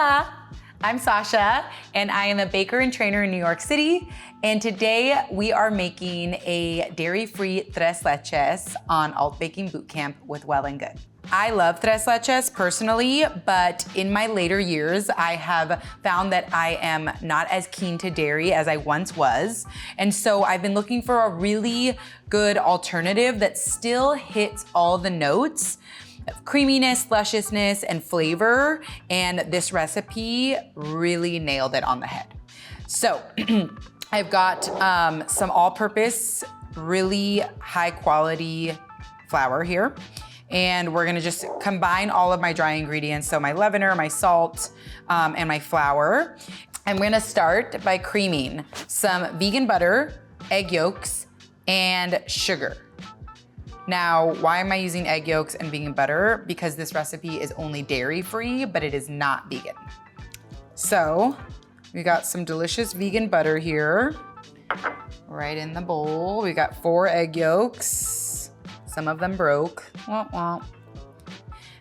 Hola, I'm Sasha, and I am a baker and trainer in New York City. And today we are making a dairy-free Tres Leches on Alt Baking Bootcamp with Well+Good. I love Tres Leches personally, but in my later years, I have found that I am not as keen to dairy as I once was. And so I've been looking for a really good alternative that still hits all the notes of creaminess, lusciousness, and flavor. And this recipe really nailed it on the head. So I've got some all-purpose, really high quality flour here. And we're gonna just combine all of my dry ingredients. So my leavener, my salt, and my flour. I'm gonna start by creaming some vegan butter, egg yolks, and sugar. Now, why am I using egg yolks and vegan butter? Because this recipe is only dairy-free, but it is not vegan. So, we got some delicious vegan butter here, right in the bowl. We got 4 egg yolks. Some of them broke. Womp womp.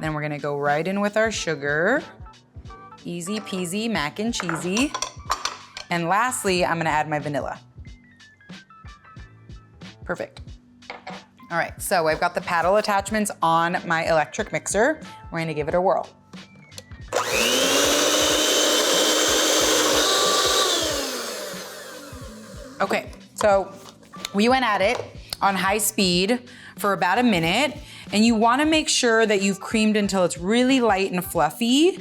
Then we're gonna go right in with our sugar. Easy peasy, mac and cheesy. And lastly, I'm gonna add my vanilla. Perfect. All right, so I've got the paddle attachments on my electric mixer. We're gonna give it a whirl. Okay, so we went at it on high speed for about a minute, and you wanna make sure that you've creamed until it's really light and fluffy,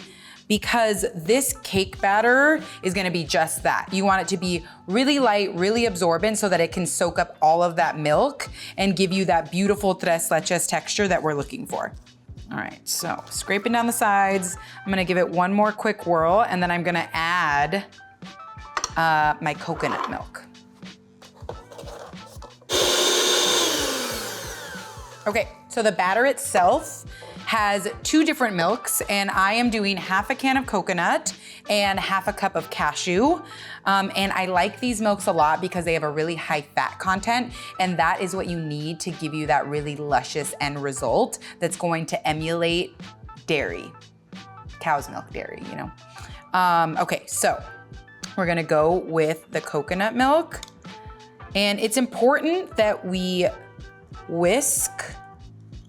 because this cake batter is gonna be just that. You want it to be really light, really absorbent so that it can soak up all of that milk and give you that beautiful tres leches texture that we're looking for. All right, so scraping down the sides. I'm gonna give it one more quick whirl, and then I'm gonna add my coconut milk. Okay, so the batter itself has 2 different milks, and I am doing half a can of coconut and half a cup of cashew. And I like these milks a lot because they have a really high fat content, and that is what you need to give you that really luscious end result that's going to emulate dairy, cow's milk dairy, you know? Okay, so we're gonna go with the coconut milk. And it's important that we whisk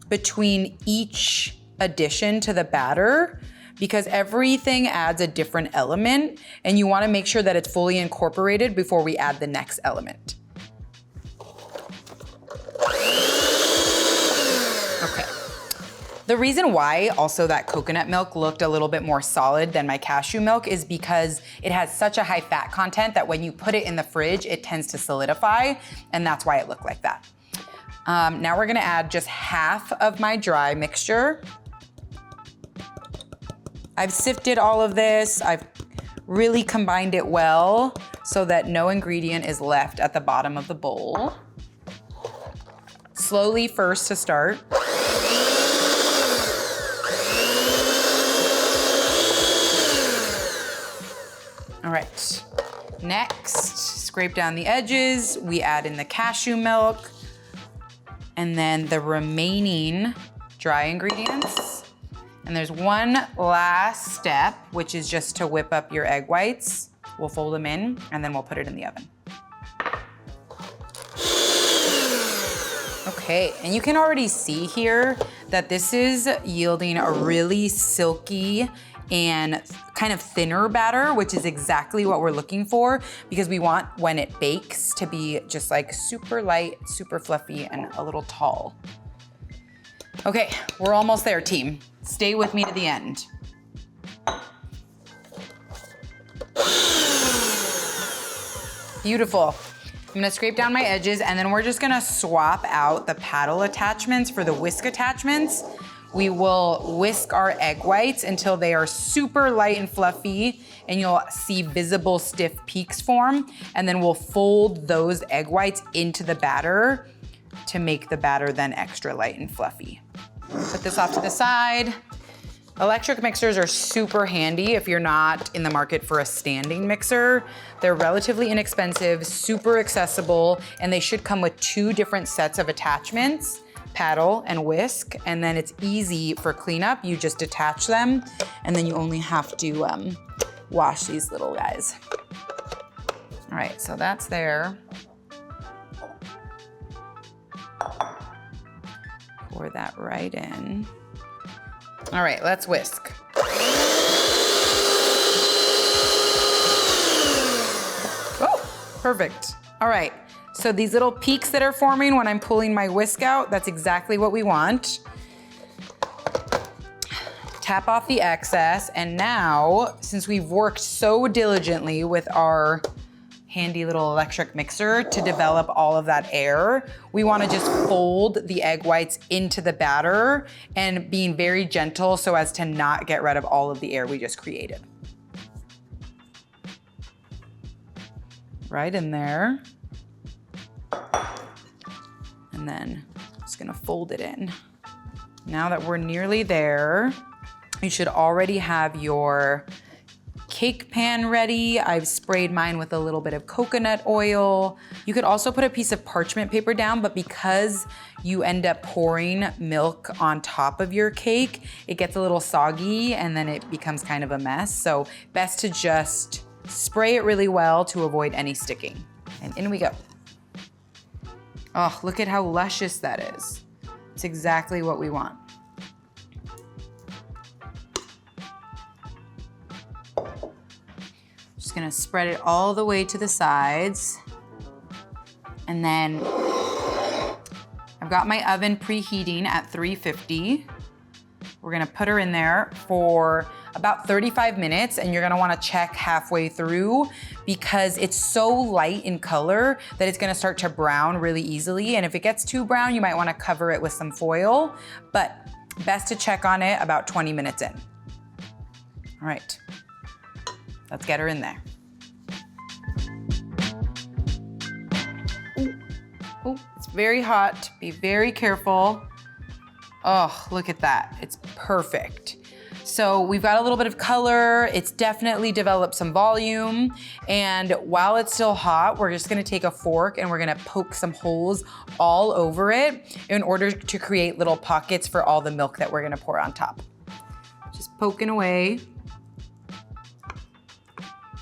between each addition to the batter, because everything adds a different element, and you wanna make sure that it's fully incorporated before we add the next element. Okay. The reason why also that coconut milk looked a little bit more solid than my cashew milk is because it has such a high fat content that when you put it in the fridge, it tends to solidify, and that's why it looked like that. Now we're gonna add just half of my dry mixture. I've sifted all of this. I've really combined it well so that no ingredient is left at the bottom of the bowl. Slowly first to start. All right, next, scrape down the edges. We add in the cashew milk, and then the remaining dry ingredients. And there's one last step, which is just to whip up your egg whites. We'll fold them in, and then we'll put it in the oven. Okay, and you can already see here that this is yielding a really silky and kind of thinner batter, which is exactly what we're looking for, because we want when it bakes to be just like super light, super fluffy, and a little tall. Okay, we're almost there, team. Stay with me to the end. Beautiful. I'm gonna scrape down my edges, and then we're just gonna swap out the paddle attachments for the whisk attachments. We will whisk our egg whites until they are super light and fluffy, and you'll see visible stiff peaks form. And then we'll fold those egg whites into the batter to make the batter then extra light and fluffy. Put this off to the side. Electric mixers are super handy if you're not in the market for a standing mixer. They're relatively inexpensive, super accessible, and they should come with 2 different sets of attachments paddle and whisk, and then it's easy for cleanup. You just detach them, and then you only have to wash these little guys. All right, so that's there. Pour that right in. All right, let's whisk. Oh, perfect. All right, so these little peaks that are forming when I'm pulling my whisk out, that's exactly what we want. Tap off the excess, and now, since we've worked so diligently with our handy little electric mixer to develop all of that air, we wanna just fold the egg whites into the batter and being very gentle so as to not get rid of all of the air we just created. Right in there. And then just gonna fold it in. Now that we're nearly there, you should already have your cake pan ready. I've sprayed mine with a little bit of coconut oil. You could also put a piece of parchment paper down, but because you end up pouring milk on top of your cake, it gets a little soggy and then it becomes kind of a mess. So best to just spray it really well to avoid any sticking. And in we go. Oh, look at how luscious that is. It's exactly what we want. Just gonna spread it all the way to the sides. And then I've got my oven preheating at 350. We're gonna put her in there for about 35 minutes, and you're gonna wanna check halfway through because it's so light in color that it's gonna start to brown really easily. And if it gets too brown, you might wanna cover it with some foil, but best to check on it about 20 minutes in. All right. Let's get her in there. Oh, it's very hot. Be very careful. Oh, look at that. It's perfect. So we've got a little bit of color. It's definitely developed some volume. And while it's still hot, we're just gonna take a fork and we're gonna poke some holes all over it in order to create little pockets for all the milk that we're gonna pour on top. Just poking away.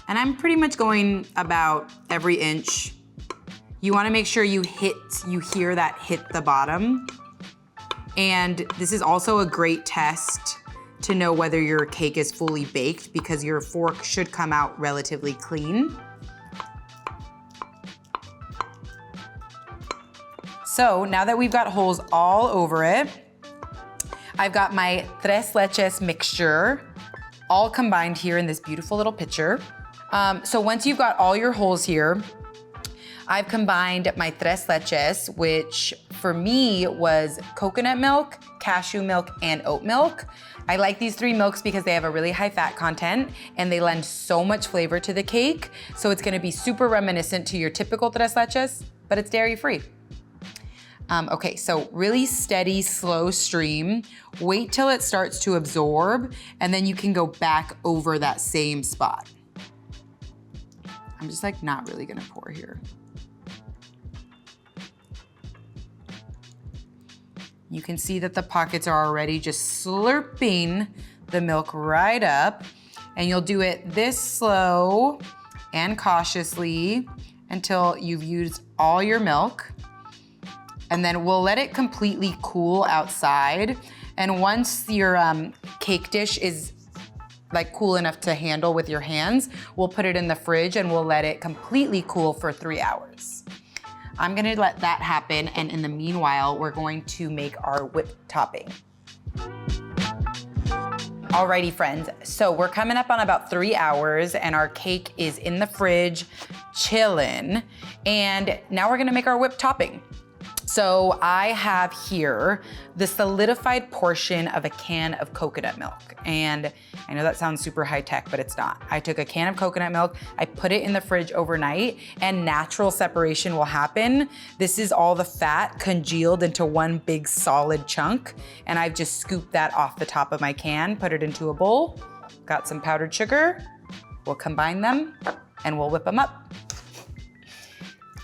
And I'm pretty much going about every inch. You wanna make sure you hear that hit the bottom. And this is also a great test to know whether your cake is fully baked because your fork should come out relatively clean. So now that we've got holes all over it, I've got my Tres Leches mixture all combined here in this beautiful little pitcher. So once you've got all your holes here, I've combined my Tres Leches, which for me was coconut milk, cashew milk, and oat milk. I like these three milks because they have a really high fat content and they lend so much flavor to the cake. So it's gonna be super reminiscent to your typical Tres Leches, but it's dairy free. Okay, so really steady, slow stream. Wait till it starts to absorb and then you can go back over that same spot. I'm just like not really gonna pour here. You can see that the pockets are already just slurping the milk right up, and you'll do it this slow and cautiously until you've used all your milk. And then we'll let it completely cool outside. And once your cake dish is like cool enough to handle with your hands, we'll put it in the fridge and we'll let it completely cool for 3 hours. I'm gonna let that happen, and in the meanwhile, we're going to make our whipped topping. Alrighty friends, so we're coming up on about 3 hours and our cake is in the fridge, chillin', and now we're gonna make our whipped topping. So I have here the solidified portion of a can of coconut milk. And I know that sounds super high tech, but it's not. I took a can of coconut milk, I put it in the fridge overnight, and natural separation will happen. This is all the fat congealed into one big solid chunk. And I've just scooped that off the top of my can, put it into a bowl, got some powdered sugar. We'll combine them and we'll whip them up.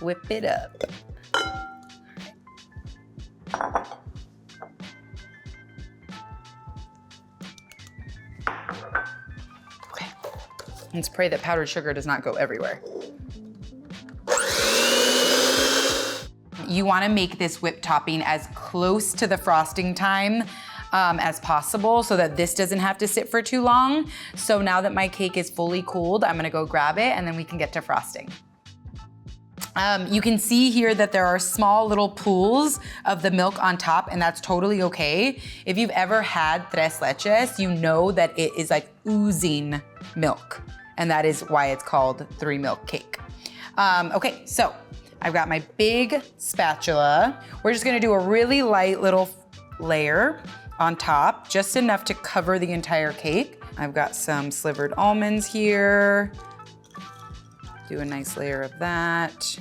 Whip it up. Let's pray that powdered sugar does not go everywhere. You wanna make this whipped topping as close to the frosting time as possible so that this doesn't have to sit for too long. So now that my cake is fully cooled, I'm gonna go grab it and then we can get to frosting. You can see here that there are small little pools of the milk on top, and that's totally okay. If you've ever had Tres Leches, you know that it is like oozing milk, and that is why it's called 3-milk cake. Okay, so I've got my big spatula. We're just gonna do a really light little layer on top, just enough to cover the entire cake. I've got some slivered almonds here. Do a nice layer of that.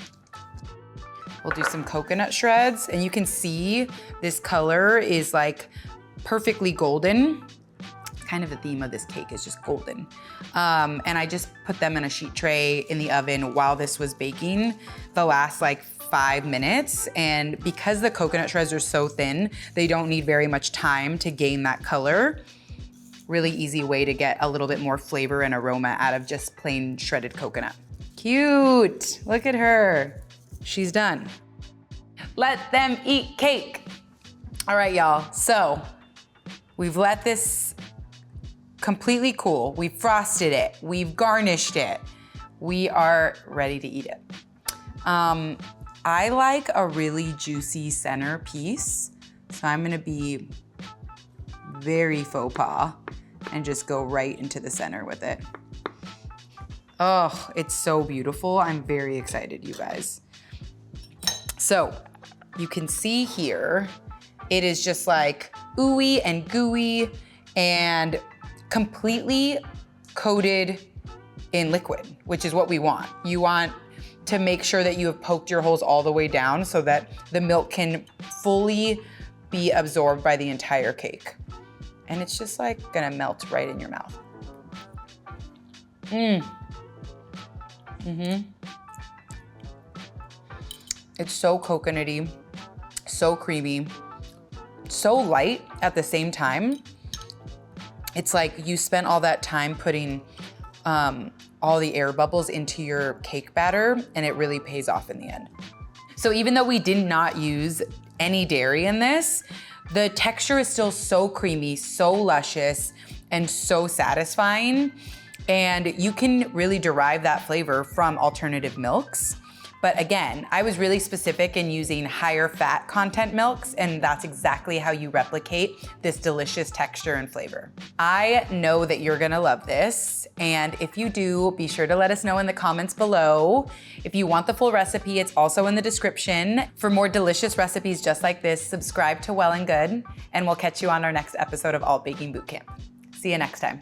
We'll do some coconut shreds, and you can see this color is like perfectly golden. Kind of the theme of this cake is just golden. And I just put them in a sheet tray in the oven while this was baking the last like 5 minutes. And because the coconut shreds are so thin, they don't need very much time to gain that color. Really easy way to get a little bit more flavor and aroma out of just plain shredded coconut. Cute, look at her. She's done. Let them eat cake. All right, y'all, so we've let this completely cool. We've frosted it, we've garnished it. We are ready to eat it. I like a really juicy center piece, so I'm gonna be very faux pas and just go right into the center with it. Oh, it's so beautiful. I'm very excited, you guys. So you can see here, it is just like ooey and gooey and completely coated in liquid, which is what we want. You want to make sure that you have poked your holes all the way down so that the milk can fully be absorbed by the entire cake. And it's just like gonna melt right in your mouth. It's so coconutty, so creamy, so light at the same time. It's like you spent all that time putting all the air bubbles into your cake batter, and it really pays off in the end. So even though we did not use any dairy in this, the texture is still so creamy, so luscious, and so satisfying. And you can really derive that flavor from alternative milks. But again, I was really specific in using higher fat content milks, and that's exactly how you replicate this delicious texture and flavor. I know that you're gonna love this, and if you do, be sure to let us know in the comments below. If you want the full recipe, it's also in the description. For more delicious recipes just like this, subscribe to Well+Good, and we'll catch you on our next episode of Alt Baking Bootcamp. See you next time.